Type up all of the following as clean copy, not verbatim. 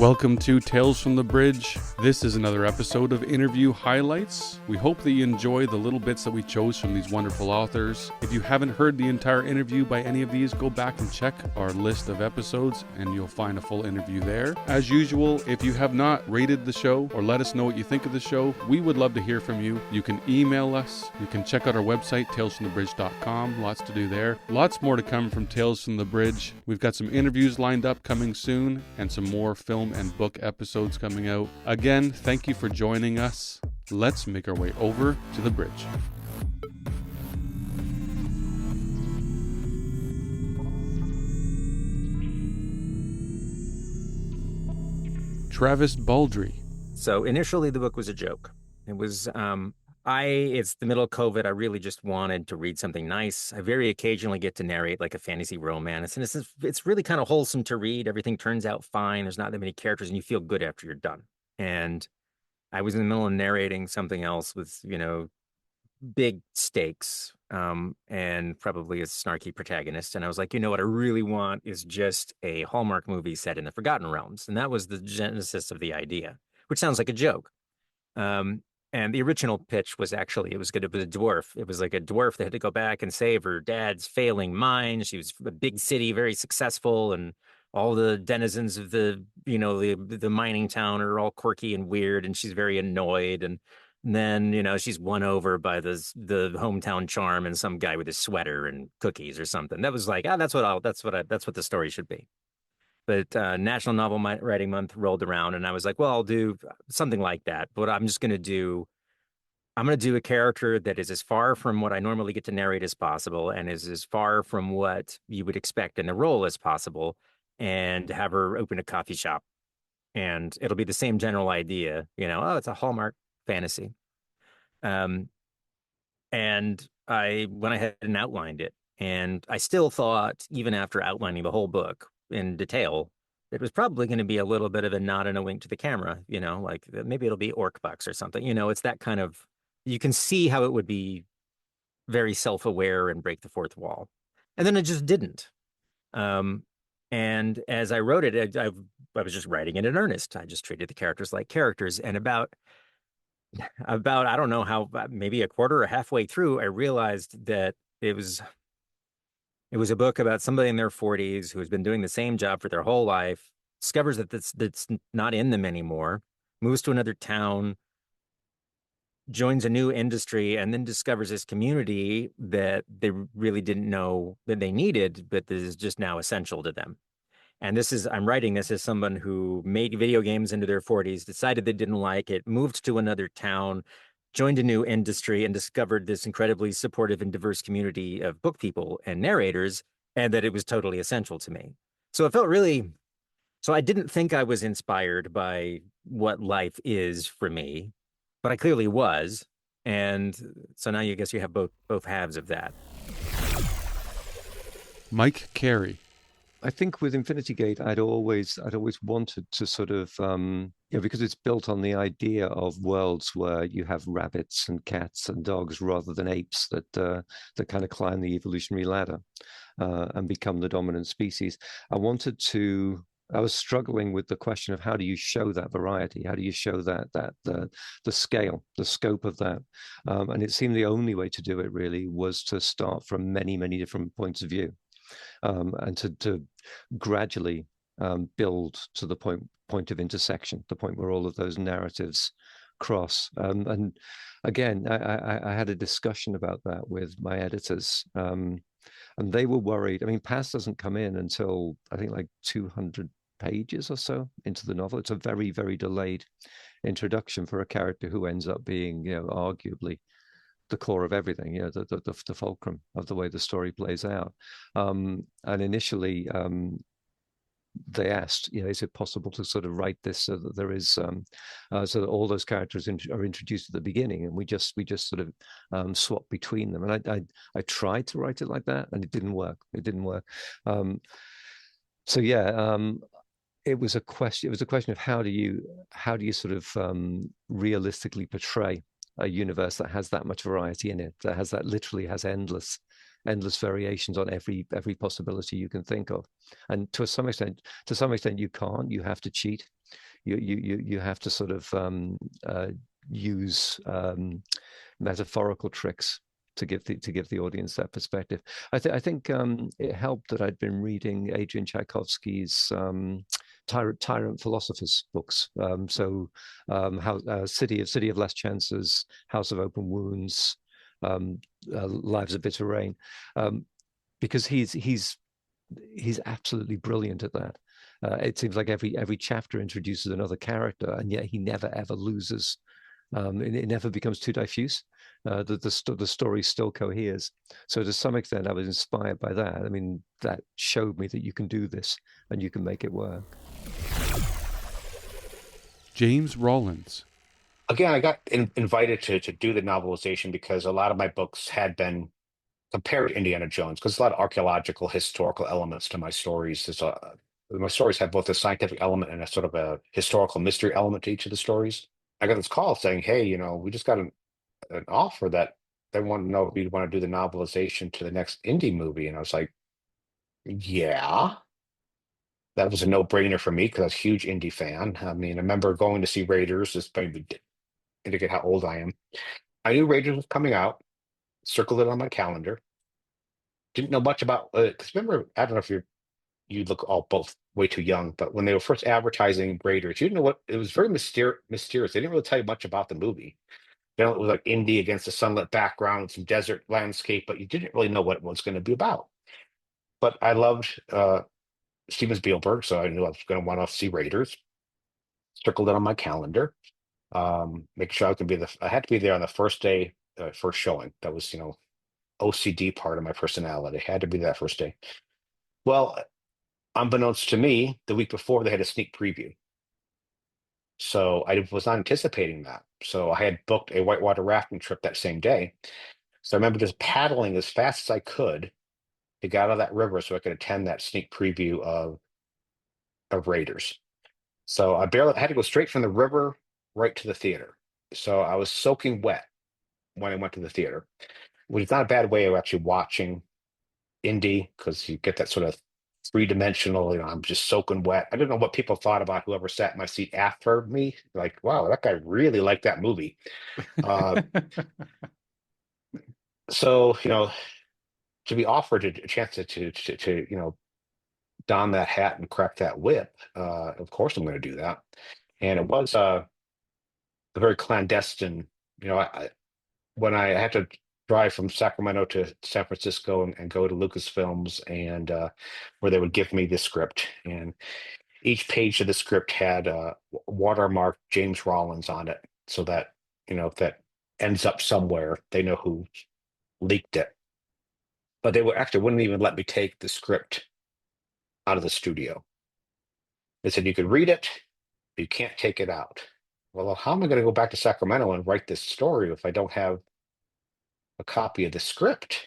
Welcome to Tales from the Bridge. This is another episode of Interview Highlights. We hope that you enjoy the little bits that we chose from these wonderful authors. If you haven't heard the entire interview by any of these, go back and check our list of episodes and you'll find a full interview there. As usual, if you have not rated the show or let us know what you think of the show, we would love to hear from you. You can email us. You can check out our website, talesfromthebridge.com. Lots to do there. Lots more to come from Tales from the Bridge. We've got some interviews lined up coming soon and some more film and book episodes coming out. Again, thank you for joining us. Let's make our way over to the bridge. Travis Baldry. So initially the book was a joke. It was it's the middle of COVID. I really just wanted to read something nice. I very occasionally get to narrate like a fantasy romance, and it's really kind of wholesome to read. Everything turns out fine. There's not that many characters, and you feel good after you're done. And I was in the middle of narrating something else with, big stakes, and probably a snarky protagonist. And I was like, what I really want is just a Hallmark movie set in the Forgotten Realms. And that was the genesis of the idea, which sounds like a joke. And the original pitch was actually, it was a dwarf. It was like a dwarf that had to go back and save her dad's failing mine. She was from a big city, very successful, and all the denizens of the mining town are all quirky and weird, and she's very annoyed. And then, she's won over by the hometown charm and some guy with a sweater and cookies or something. That was like, that's what the story should be. But National Novel Writing Month rolled around, and I was like, well, I'll do something like that. But I'm going to do a character that is as far from what I normally get to narrate as possible, and is as far from what you would expect in the role as possible, and have her open a coffee shop. And it'll be the same general idea, it's a Hallmark fantasy. And I went ahead and outlined it. And I still thought, even after outlining the whole book in detail, it was probably going to be a little bit of a nod and a wink to the camera, like maybe it'll be orc bucks or something. It's that kind of, you can see how it would be very self-aware and break the fourth wall. And then it just didn't. And as I wrote it, I was just writing it in earnest. I just treated the characters like characters. And about I don't know how, maybe a quarter or halfway through, I realized that it was a book about somebody in their 40s who has been doing the same job for their whole life, discovers that that's not in them anymore, moves to another town, joins a new industry, and then discovers this community that they really didn't know that they needed, but this is just now essential to them. And I'm writing this as someone who made video games into their 40s, decided they didn't like it, moved to another town, joined a new industry, and discovered this incredibly supportive and diverse community of book people and narrators, and that it was totally essential to me. So it felt so I didn't think I was inspired by what life is for me, but I clearly was. And so now I guess you have both halves of that. Mike Carey. I think with Infinity Gate, I'd always wanted to sort of, because it's built on the idea of worlds where you have rabbits and cats and dogs rather than apes that kind of climb the evolutionary ladder and become the dominant species. I was struggling with the question of how do you show that variety? How do you show that the scale, the scope of that? And it seemed the only way to do it really was to start from many, many different points of view. And to gradually build to the point of intersection, the point where all of those narratives cross. And again, I had a discussion about that with my editors, and they were worried. I mean, Paz doesn't come in until I think like 200 pages or so into the novel. It's a very, very delayed introduction for a character who ends up being, arguably the core of everything, the fulcrum of the way the story plays out. And initially, they asked, is it possible to sort of write this so that there is, so that all those characters are introduced at the beginning, and we just sort of swap between them. And I tried to write it like that, and it didn't work. So yeah. It was a question of how do you sort of realistically portray a universe that has that much variety in it, that literally has endless variations on every possibility you can think of. And to some extent you can't. You have to cheat. you have to sort of use metaphorical tricks to give the audience that perspective. I think it helped that I'd been reading Adrian Tchaikovsky's Tyrant Philosophers books. How City of Last Chances, House of Open Wounds, Lives of Bitter Rain, because he's absolutely brilliant at that. It seems like every chapter introduces another character, and yet he never ever loses. It never becomes too diffuse. The story still coheres. So to some extent, I was inspired by that. I mean, that showed me that you can do this and you can make it work. James Rollins. Again, I got invited to do the novelization because a lot of my books had been compared to Indiana Jones, because there's a lot of archaeological, historical elements to my stories. My stories have both a scientific element and a sort of a historical mystery element to each of the stories. I got this call saying, "Hey, we just got an offer that they want to know if we'd want to do the novelization to the next indie movie." And I was like, "Yeah." That was a no-brainer for me because I was a huge indie fan. I mean, I remember going to see Raiders, just maybe indicate how old I am. I knew Raiders was coming out, circled it on my calendar. Didn't know much about because remember, I don't know if you look all both way too young, but when they were first advertising Raiders, you didn't know what it was. Very mysterious. They didn't really tell you much about the movie. It was like indie against a sunlit background and some desert landscape, but you didn't really know what it was going to be about. But I loved Steven Spielberg, so I knew I was going to want to see Raiders. Circled it on my calendar. Make sure I could be I had to be there on the first day, first showing. That was, OCD part of my personality. Had to be that first day. Well, unbeknownst to me, the week before they had a sneak preview. So I was not anticipating that. So I had booked a whitewater rafting trip that same day. So I remember just paddling as fast as I could to get out of that river so I could attend that sneak preview of Raiders. So I had to go straight from the river right to the theater. So I was soaking wet when I went to the theater, which is not a bad way of actually watching indie because you get that sort of three-dimensional, I'm just soaking wet. I don't know what people thought about whoever sat in my seat after me. Like, wow, that guy really liked that movie. So, to be offered a chance to don that hat and crack that whip, of course I'm going to do that. And it was a very clandestine, when I had to drive from Sacramento to San Francisco and go to Lucasfilms and where they would give me the script. And each page of the script had watermarked James Rollins on it so that, if that ends up somewhere, they know who leaked it. But they wouldn't even let me take the script out of the studio. They said you could read it, but you can't take it out. Well, how am I going to go back to Sacramento and write this story if I don't have a copy of the script?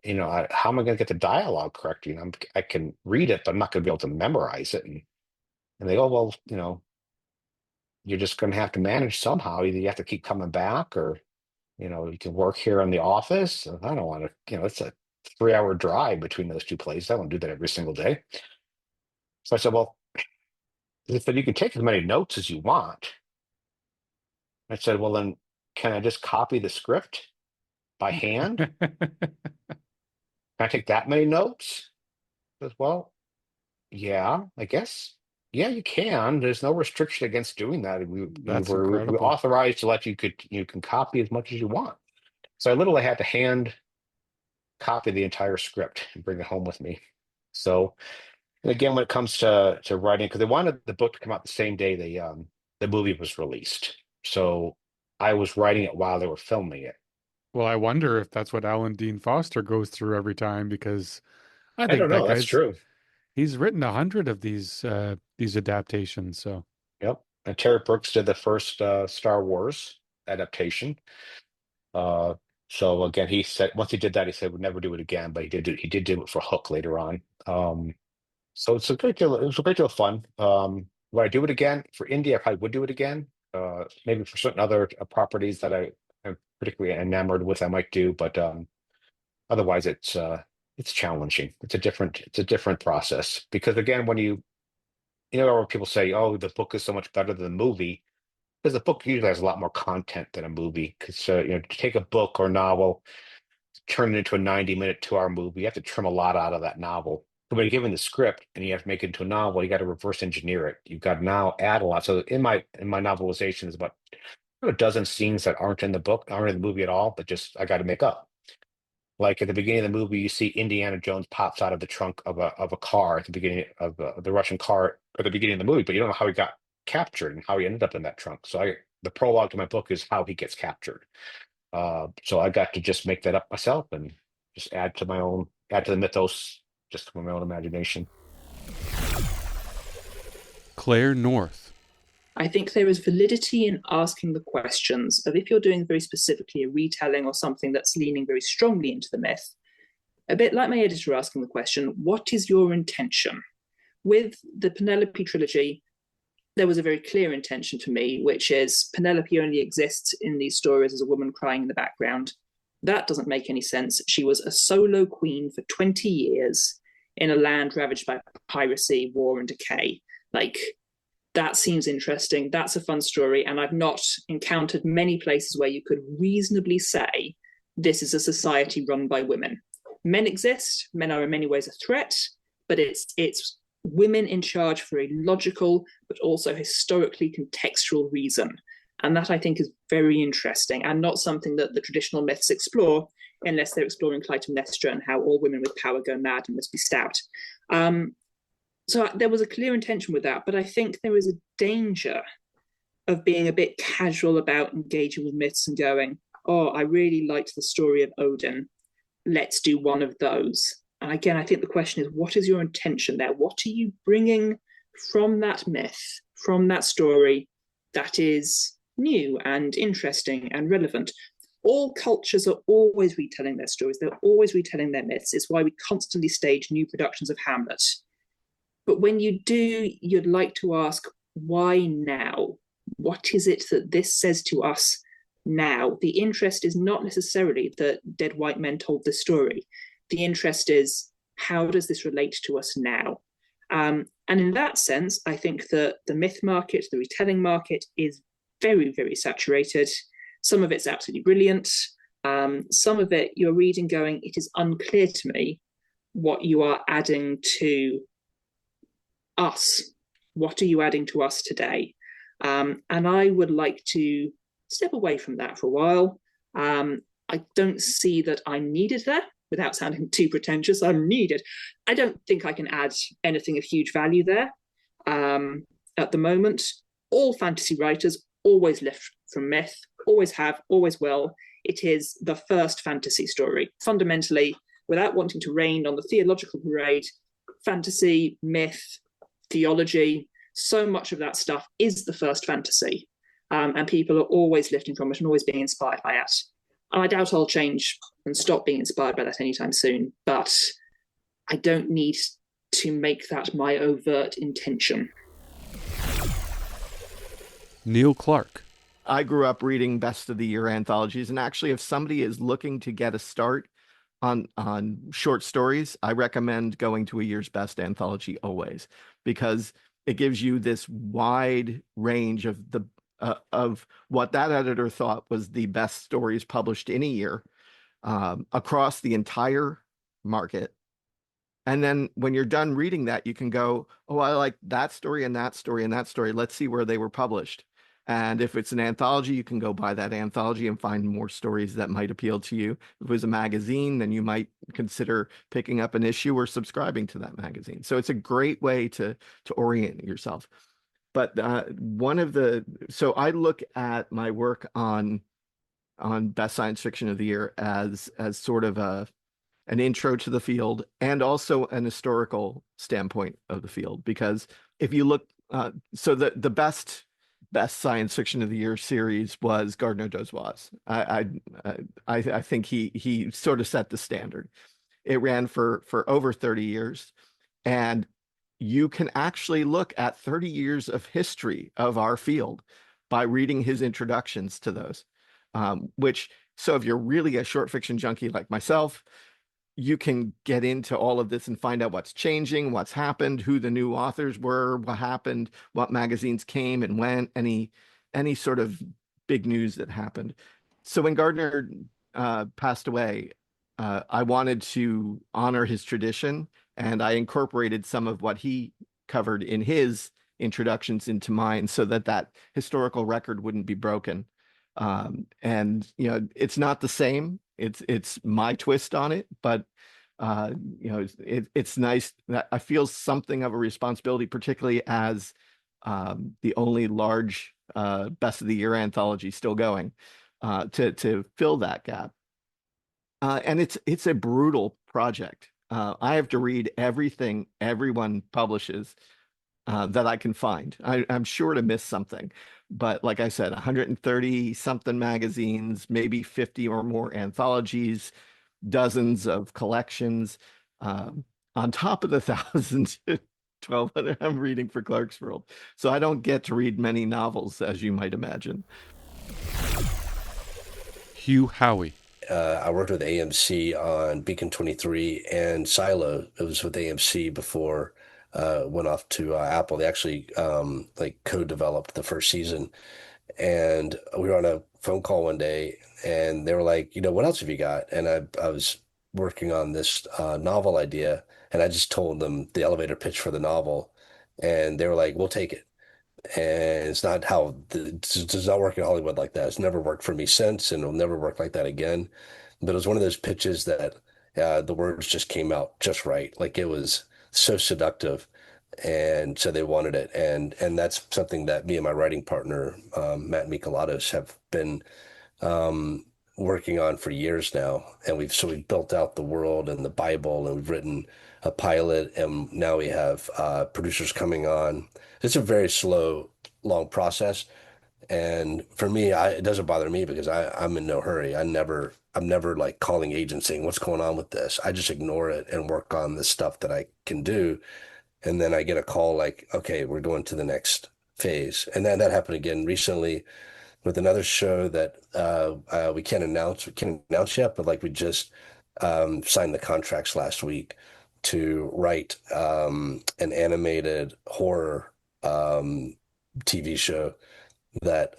How am I going to get the dialogue correct? I can read it, but I'm not going to be able to memorize it. And they go, well, you're just going to have to manage somehow. Either you have to keep coming back or, you can work here in the office. I don't want to, it's a 3-hour drive between those two places. I don't do that every single day. So I said, well, they said, you can take as many notes as you want. I said, well, then can I just copy the script by hand? Can I take that many notes? He says, well, yeah, I guess. Yeah, you can. There's no restriction against doing that. We That's were incredible. authorized to let you can copy as much as you want. So I literally had to hand copy the entire script and bring it home with me. So, and again, when it comes to writing, because they wanted the book to come out the same day the movie was released. So I was writing it while they were filming it. Well, I wonder if that's what Alan Dean Foster goes through every time, because I I think don't that know. That's guy's true. he's written 100 of these adaptations. So Yep. And Terry Brooks did the first Star Wars adaptation. Uh, so again, he said once he did that, he said would never do it again. But he did do it for Hook later on. So it's a great deal. It was a great deal of fun. Would I do it again for India? I probably would do it again. Maybe for certain other properties that I am particularly enamored with, I might do. But otherwise, it's challenging. It's a different process because again, when you you know, where people say, "Oh, the book is so much better than the movie," because the book usually has a lot more content than a movie. Because you know, to take a book or novel, turn it into a 90-minute, 2-hour movie, you have to trim a lot out of that novel. But when you're given the script and you have to make it into a novel, you got to reverse engineer it. You've got to now add a lot. So in my novelization, there's about a dozen scenes that aren't in the book, aren't in the movie at all, but just I got to make up. Like at the beginning of the movie, you see Indiana Jones pops out of the trunk of a car at the beginning of the Russian car at the beginning of the movie, but you don't know how he got captured and how he ended up in that trunk. So the prologue to my book is how he gets captured. So I got to just make that up myself and just add to the mythos, just from my own imagination. Claire North. I think there is validity in asking the questions of if you're doing very specifically a retelling or something that's leaning very strongly into the myth, a bit like my editor asking the question, what is your intention? With the Penelope trilogy, there was a very clear intention to me, which is Penelope only exists in these stories as a woman crying in the background. That doesn't make any sense. She was a solo queen for 20 years in a land ravaged by piracy, war, and decay. Like, that seems interesting. That's a fun story. And I've not encountered many places where you could reasonably say this is a society run by women. Men exist. Men are in many ways a threat, but it's women in charge for a logical but also historically contextual reason. And that I think is very interesting and not something that the traditional myths explore unless they're exploring Clytemnestra and how all women with power go mad and must be stabbed. So there was a clear intention with that, but I think there is a danger of being a bit casual about engaging with myths and going, oh, I really liked the story of Odin. Let's do one of those. And again, I think the question is, what is your intention there? What are you bringing from that myth, from that story that is new and interesting and relevant? All cultures are always retelling their stories. They're always retelling their myths. It's why we constantly stage new productions of Hamlet. But when you do, you'd like to ask, why now? What is it that this says to us now? The interest is not necessarily that dead white men told this story. The interest is, how does this relate to us now? And in that sense, I think that the myth market, the retelling market is very, very saturated. Some of it's absolutely brilliant. Some of it you're reading going, it is unclear to me what you are adding to us. What are you adding to us today? And I would like to step away from that for a while. I don't see that I'm needed there. Without sounding too pretentious, I'm needed. I don't think I can add anything of huge value there at the moment. All fantasy writers always live from myth, always have, always will. It is the first fantasy story. Fundamentally, without wanting to rain on the theological parade, fantasy, myth, theology, so much of that stuff is the first fantasy. And people are always lifting from it and always being inspired by it. And I doubt I'll change and stop being inspired by that anytime soon, but I don't need to make that my overt intention. Neil Clark. I grew up reading best of the year anthologies, and actually if somebody is looking to get a start on short stories, I recommend going to a year's best anthology always, because it gives you this wide range of what that editor thought was the best stories published in a year across the entire market. And then when you're done reading that, you can go, oh, I like that story and that story and that story. Let's see where they were published. And if it's an anthology, you can go buy that anthology and find more stories that might appeal to you. If it was a magazine, then you might consider picking up an issue or subscribing to that magazine. So it's a great way to orient yourself. But so I look at my work on best science fiction of the year as sort of an intro to the field and also an historical standpoint of the field. Because if you look, so the best science fiction of the year series was Gardner Dozois. I think he sort of set the standard. It ran for over 30 years, and you can actually look at 30 years of history of our field by reading his introductions to those, so if you're really a short fiction junkie like myself, you can get into all of this and find out what's changing, what's happened, who the new authors were, what happened, what magazines came and went, any sort of big news that happened. So when Gardner passed away, I wanted to honor his tradition, and I incorporated some of what he covered in his introductions into mine so that that historical record wouldn't be broken. And it's not the same. It's my twist on it, but it's nice that I feel something of a responsibility, particularly as the only large best of the year anthology still going, to fill that gap. And it's a brutal project. I have to read everything everyone publishes that I can find. I'm sure to miss something, but like I said, 130 something magazines, maybe 50 or more anthologies, dozens of collections, on top of the thousands, 1,200 I'm reading for Clarkesworld. So I don't get to read many novels, as you might imagine. Hugh Howey. I worked with AMC on Beacon 23 and Silo. It was with AMC before went off to Apple. They actually like co-developed the first season. And we were on a phone call one day, and they were like, what else have you got? And I was working on this novel idea, and I just told them the elevator pitch for the novel, and they were like, we'll take it. And it's not how it does not work in Hollywood like that. It's never worked for me since, and it'll never work like that again. But it was one of those pitches that the words just came out just right. Like it was so seductive, and so they wanted it. And that's something that me and my writing partner, Matt Michelatos, have been working on for years now. And we've built out the world and the Bible, and we've written a pilot, and now we have producers coming on. It's a very slow, long process. And for me, it doesn't bother me because I'm in no hurry. I'm never like calling agents saying, what's going on with this? I just ignore it and work on the stuff that I can do. And then I get a call like, okay, we're going to the next phase. And then that happened again recently with another show that we can't announce yet, but like we just signed the contracts last week to write an animated horror TV show that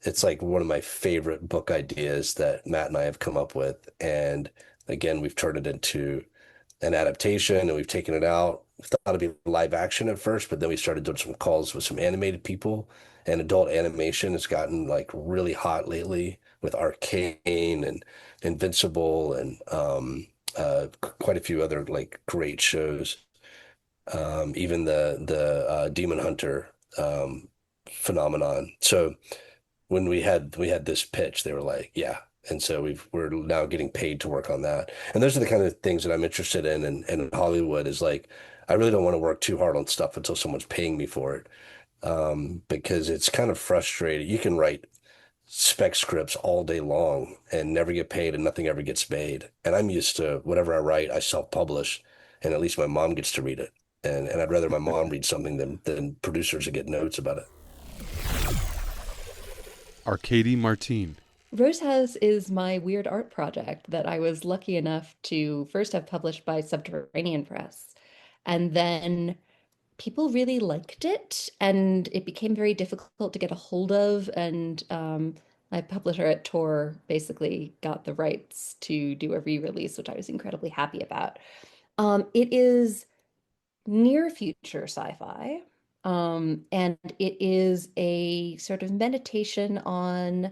it's like one of my favorite book ideas that Matt and I have come up with. And again, we've turned it into an adaptation, and we've taken it out. We thought it'd be live action at first, but then we started doing some calls with some animated people, and adult animation has gotten like really hot lately with Arcane and Invincible and quite a few other like great shows. Even the Demon Hunter phenomenon. So when we had this pitch, they were like, yeah. And so we're now getting paid to work on that. And those are the kind of things that I'm interested in. And Hollywood is like, I really don't want to work too hard on stuff until someone's paying me for it. Because it's kind of frustrating. You can write spec scripts all day long and never get paid, and nothing ever gets made. And I'm used to whatever I write, I self-publish, and at least my mom gets to read it. And I'd rather my mom read something than producers that get notes about it. Arcady Martine. Rose House is my weird art project that I was lucky enough to first have published by Subterranean Press. And then people really liked it, and it became very difficult to get a hold of. And my publisher at Tor basically got the rights to do a re-release, which I was incredibly happy about. It is near future sci-fi, and it is a sort of meditation on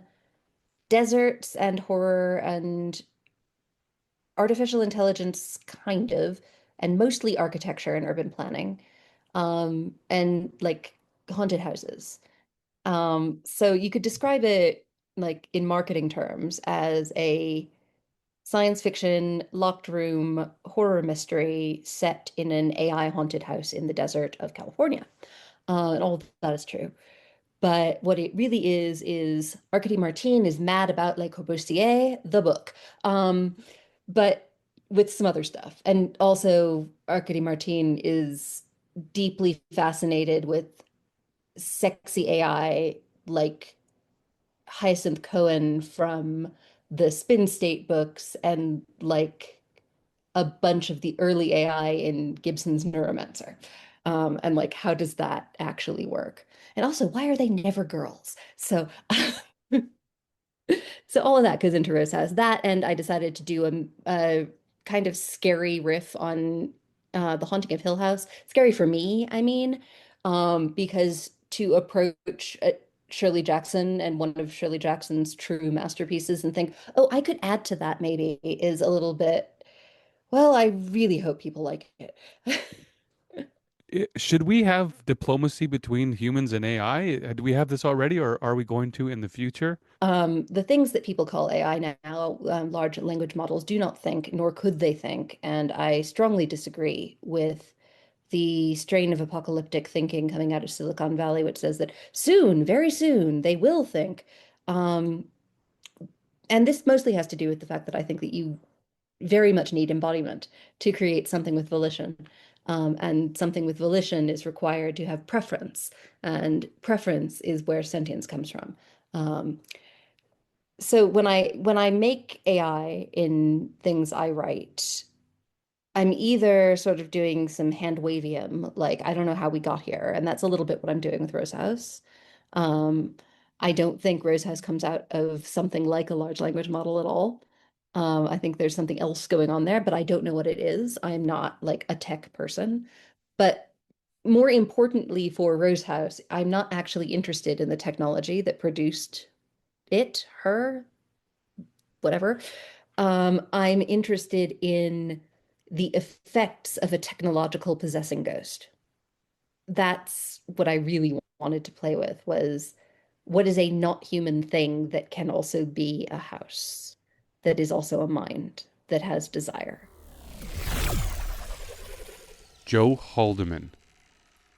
deserts and horror and artificial intelligence, kind of, and mostly architecture and urban planning, and like haunted houses. So you could describe it like in marketing terms as a science fiction locked room horror mystery set in an AI haunted house in the desert of California. And all that is true. But what it really is Arcady Martine is mad about Le Corbusier, the book, but with some other stuff. And also, Arcady Martine is deeply fascinated with sexy AI like Hyacinth Cohen from the Spin State books, and like a bunch of the early AI in Gibson's Neuromancer. And like, how does that actually work? And also, why are they never girls? So, so all of that goes into Rose House. That, and I decided to do a kind of scary riff on The Haunting of Hill House. Scary for me, I mean, because to approach Shirley Jackson and one of Shirley Jackson's true masterpieces and think, oh, I could add to that maybe is a little bit, well, I really hope people like it. Should we have diplomacy between humans and AI? Do we have this already, or are we going to in the future? The things that people call AI now, large language models, do not think, nor could they think. And I strongly disagree with the strain of apocalyptic thinking coming out of Silicon Valley, which says that soon, very soon, they will think. Um, and this mostly has to do with the fact that I think that you very much need embodiment to create something with volition. And something with volition is required to have preference, and preference is where sentience comes from. Um, so when I make AI in things I write, I'm either sort of doing some hand wavium, like I don't know how we got here, and that's a little bit what I'm doing with Rose House. Um, I don't think Rose House comes out of something like a large language model at all. I think there's something else going on there, but I don't know what it is. I'm not like a tech person. But more importantly for Rose House, I'm not actually interested in the technology that produced it, her, whatever. I'm interested in the effects of a technological possessing ghost. That's what I really wanted to play with, was what is a not human thing that can also be a house, that is also a mind, that has desire. Joe Haldeman.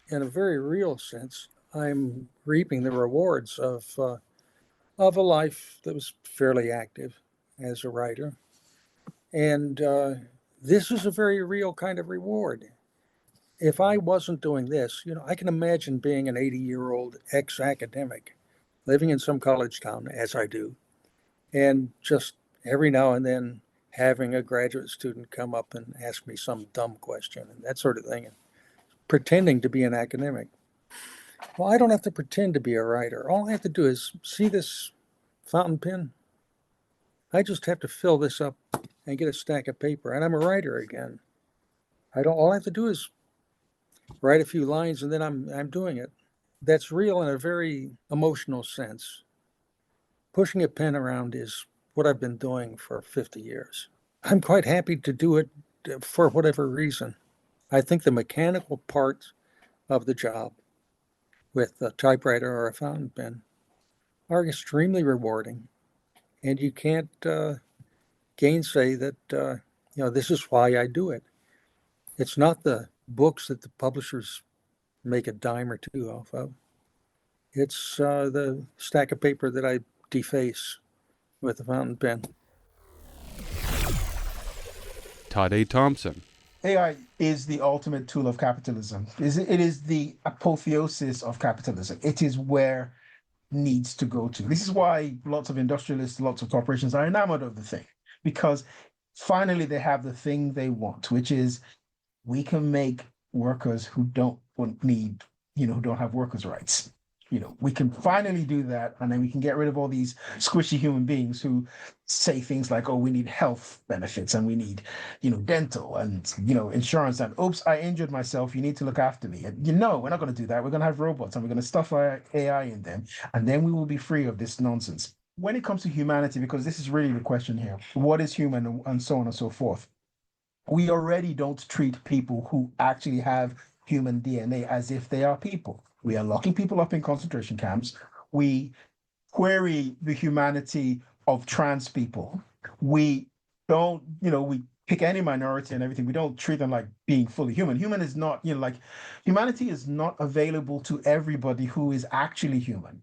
In a very real sense, I'm reaping the rewards of a life that was fairly active as a writer. And this is a very real kind of reward. If I wasn't doing this, I can imagine being an 80-year-old ex-academic living in some college town, as I do, and just every now and then having a graduate student come up and ask me some dumb question and that sort of thing, and pretending to be an academic. Well, I don't have to pretend to be a writer. All I have to do is see this fountain pen. I just have to fill this up and get a stack of paper, and I'm a writer again. All I have to do is write a few lines, and then I'm doing it. That's real in a very emotional sense. Pushing a pen around is what I've been doing for 50 years. I'm quite happy to do it for whatever reason. I think the mechanical part of the job with a typewriter or a fountain pen are extremely rewarding, and you can't gainsay that. This is why I do it. It's not the books that the publishers make a dime or two off of. It's the stack of paper that I deface with the fountain pen. Todd A. Thompson. AI is the ultimate tool of capitalism. It is the apotheosis of capitalism. It is where needs to go to. This is why lots of industrialists, lots of corporations are enamored of the thing, because finally they have the thing they want, which is we can make workers who don't need, who don't have workers' rights. We can finally do that, and then we can get rid of all these squishy human beings who say things like, oh, we need health benefits and we need, dental and, insurance, and oops, I injured myself, you need to look after me. And we're not going to do that. We're going to have robots and we're going to stuff our AI in them, and then we will be free of this nonsense. When it comes to humanity, because this is really the question here, what is human and so on and so forth, we already don't treat people who actually have human DNA as if they are people. We are locking people up in concentration camps. We query the humanity of trans people. We don't, we pick any minority and everything. We don't treat them like being fully human. Human is not, humanity is not available to everybody who is actually human.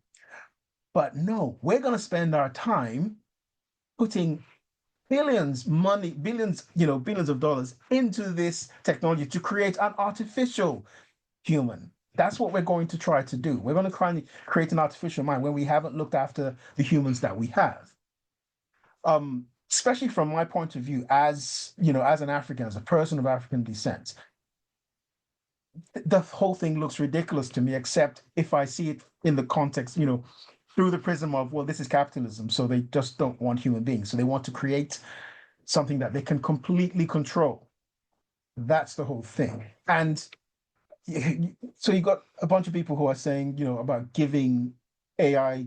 But no, we're going to spend our time putting billions of dollars into this technology to create an artificial human. That's what we're going to try to do. We're going to try and create an artificial mind when we haven't looked after the humans that we have. especially from my point of view, as as an African, as a person of African descent, the whole thing looks ridiculous to me, except if I see it in the context, through the prism of, well, this is capitalism, so they just don't want human beings. So they want to create something that they can completely control. That's the whole thing. And so you got a bunch of people who are saying, about giving AI,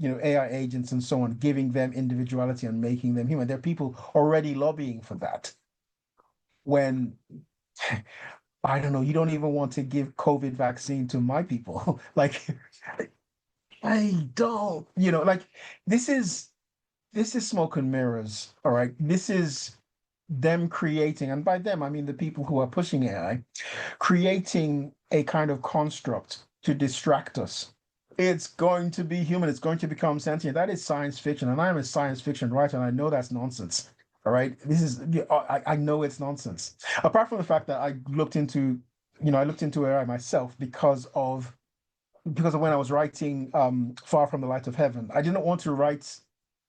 AI agents and so on, giving them individuality and making them human. There are people already lobbying for that. When I don't know, you don't even want to give COVID vaccine to my people. Like, I don't, like this is smoke and mirrors. All right. This is them creating, and by them I mean the people who are pushing AI, creating a kind of construct to distract us. It's going to be human, it's going to become sentient. That is science fiction, and I'm a science fiction writer, and I know that's nonsense. All right. I know it's nonsense. Apart from the fact that I looked into AI myself because of when I was writing Far From the Light of Heaven. I didn't want to write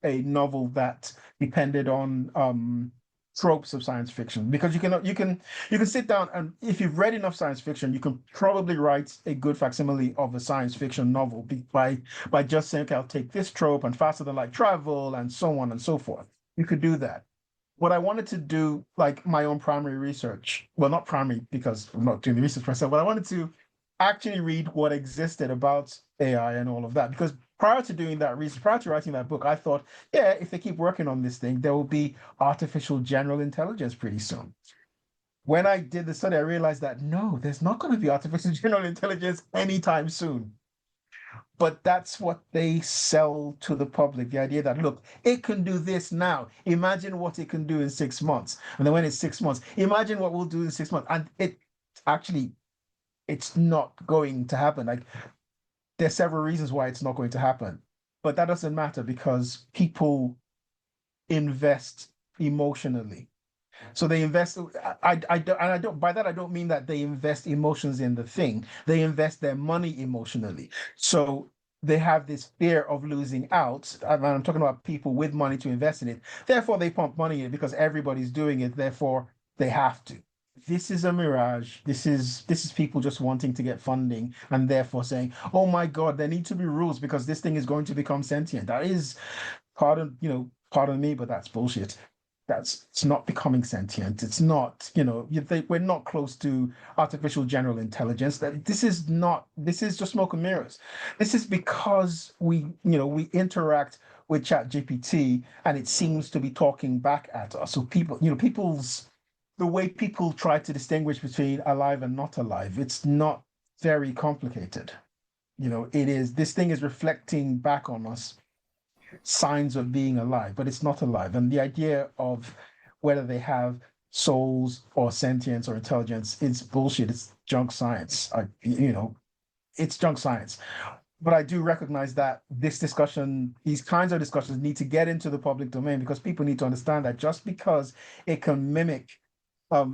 a novel that depended on tropes of science fiction, because you can sit down, and if you've read enough science fiction, you can probably write a good facsimile of a science fiction novel by just saying, okay, I'll take this trope and faster than light travel and so on and so forth. You could do that. What I wanted to do, like my own primary research, well, not primary because I'm not doing the research myself, but I wanted to actually read what existed about AI and all of that. Because prior to doing that research, prior to writing that book, I thought, yeah, if they keep working on this thing, there will be artificial general intelligence pretty soon. When I did the study, I realized that no, there's not going to be artificial general intelligence anytime soon. But that's what they sell to the public, the idea that, look, it can do this now. Imagine what it can do in 6 months. And then when it's 6 months, imagine what we'll do in 6 months. And it's not going to happen. Like, there's several reasons why it's not going to happen. But that doesn't matter because people invest emotionally. So they invest. I don't. By that, I don't mean that they invest emotions in the thing. They invest their money emotionally. So they have this fear of losing out. I'm talking about people with money to invest in it. Therefore, they pump money in it because everybody's doing it. Therefore, they have to. This is a mirage. This is people just wanting to get funding and therefore saying, "Oh my God, there need to be rules because this thing is going to become sentient." That is, pardon me, but that's bullshit. It's not becoming sentient. It's not, we're not close to artificial general intelligence. That this is just smoke and mirrors. This is because we interact with Chat GPT and it seems to be talking back at us. So the way people try to distinguish between alive and not alive, it's not very complicated. This thing is reflecting back on us signs of being alive, but it's not alive. And the idea of whether they have souls or sentience or intelligence is bullshit. It's junk science. It's junk science. But I do recognize that these kinds of discussions need to get into the public domain because people need to understand that just because it can mimic I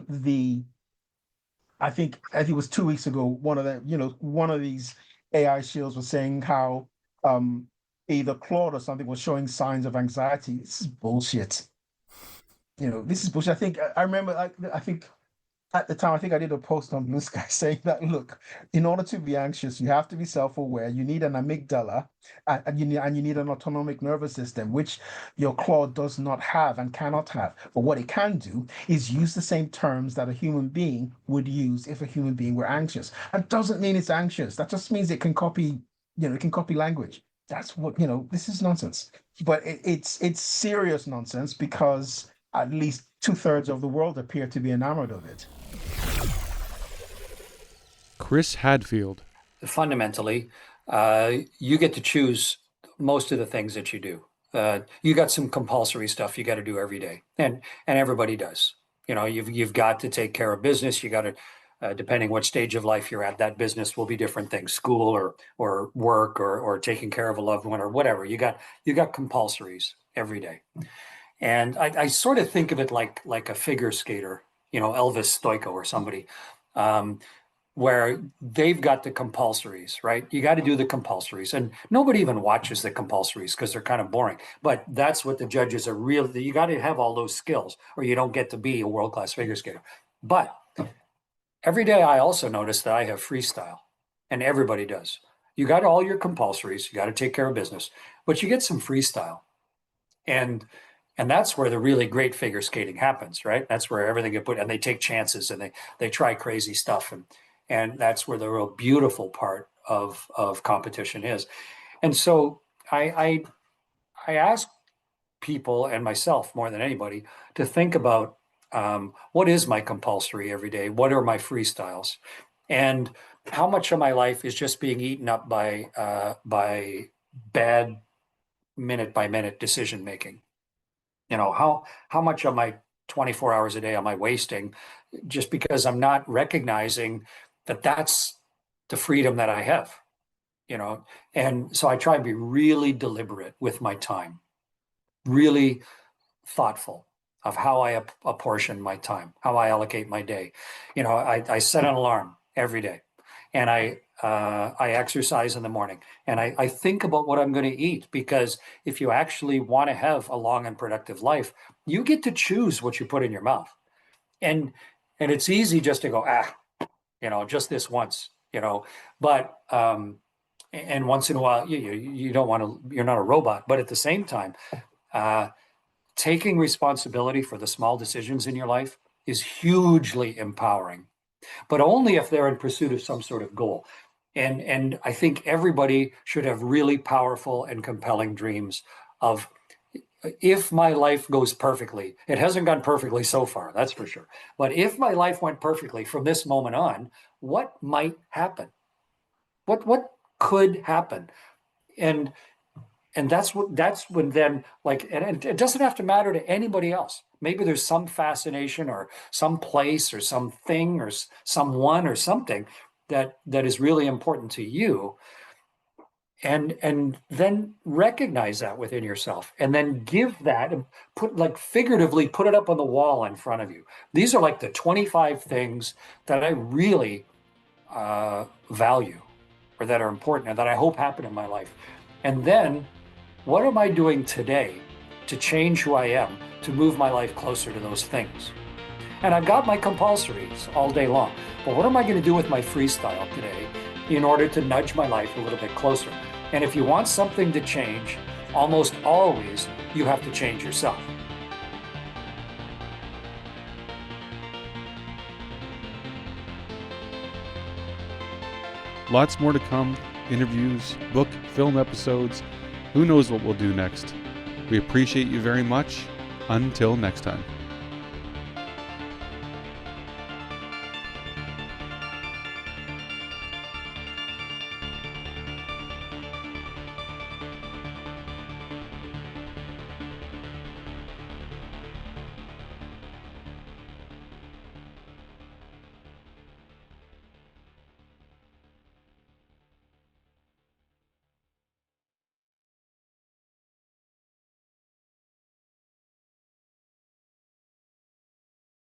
think it was 2 weeks ago, one of these AI shields was saying how either Claude or something was showing signs of anxiety. This is bullshit. This is bullshit. I remember, I think at the time, I think I did a post on Blue Sky saying that, look, in order to be anxious, you have to be self-aware. You need an amygdala and you need an autonomic nervous system, which your Claude does not have and cannot have. But what it can do is use the same terms that a human being would use if a human being were anxious. That doesn't mean it's anxious. That just means it can copy language. That's what, this is nonsense. But it's serious nonsense because at least 2/3 of the world appear to be enamored of it. Chris Hadfield. Fundamentally, you get to choose most of the things that you do. You got some compulsory stuff you got to do every day, and everybody does. You've got to take care of business. You got to, depending what stage of life you're at, that business will be different things: school or work or taking care of a loved one or whatever. You got compulsories every day, and I sort of think of it like a figure skater. Elvis Stoico or somebody. where they've got the compulsories, right? You got to do the compulsories, and nobody even watches the compulsories because they're kind of boring. But that's what the judges are really, you got to have all those skills or you don't get to be a world-class figure skater. But every day I also notice that I have freestyle, and everybody does. You got all your compulsories, you got to take care of business, but you get some freestyle. And that's where the really great figure skating happens, right? That's where everything get put, and they take chances and they try crazy stuff, and that's where the real beautiful part of competition is. And so I ask people and myself more than anybody to think about what is my compulsory every day? What are my freestyles? And how much of my life is just being eaten up by bad minute by minute decision making? You know, how much of my 24 hours a day am I wasting just because I'm not recognizing that that's the freedom that I have, you know? And so I try and be really deliberate with my time, really thoughtful of how I apportion my time, how I allocate my day. You know, I set an alarm every day, and I exercise in the morning, and I think about what I'm going to eat, because if you actually want to have a long and productive life, you get to choose what you put in your mouth. And it's easy just to go, you know, just this once, you know, but and once in a while you don't want to, you're not a robot, but at the same time, taking responsibility for the small decisions in your life is hugely empowering, but only if they're in pursuit of some sort of goal. And I think everybody should have really powerful and compelling dreams of, if my life goes perfectly. It hasn't gone perfectly so far, that's for sure. But if my life went perfectly from this moment on, what might happen? What could happen? And that's when then, like, and it doesn't have to matter to anybody else. Maybe there's some fascination or some place or something or someone or something that is really important to you. And then recognize that within yourself, and then give that, and figuratively put it up on the wall in front of you. These are like the 25 things that I really value, or that are important, and that I hope happen in my life. And then, what am I doing today to change who I am, to move my life closer to those things? And I've got my compulsories all day long, but what am I going to do with my freestyle today in order to nudge my life a little bit closer? And if you want something to change, almost always you have to change yourself. Lots more to come. Interviews, book, film episodes. Who knows what we'll do next? We appreciate you very much. Until next time.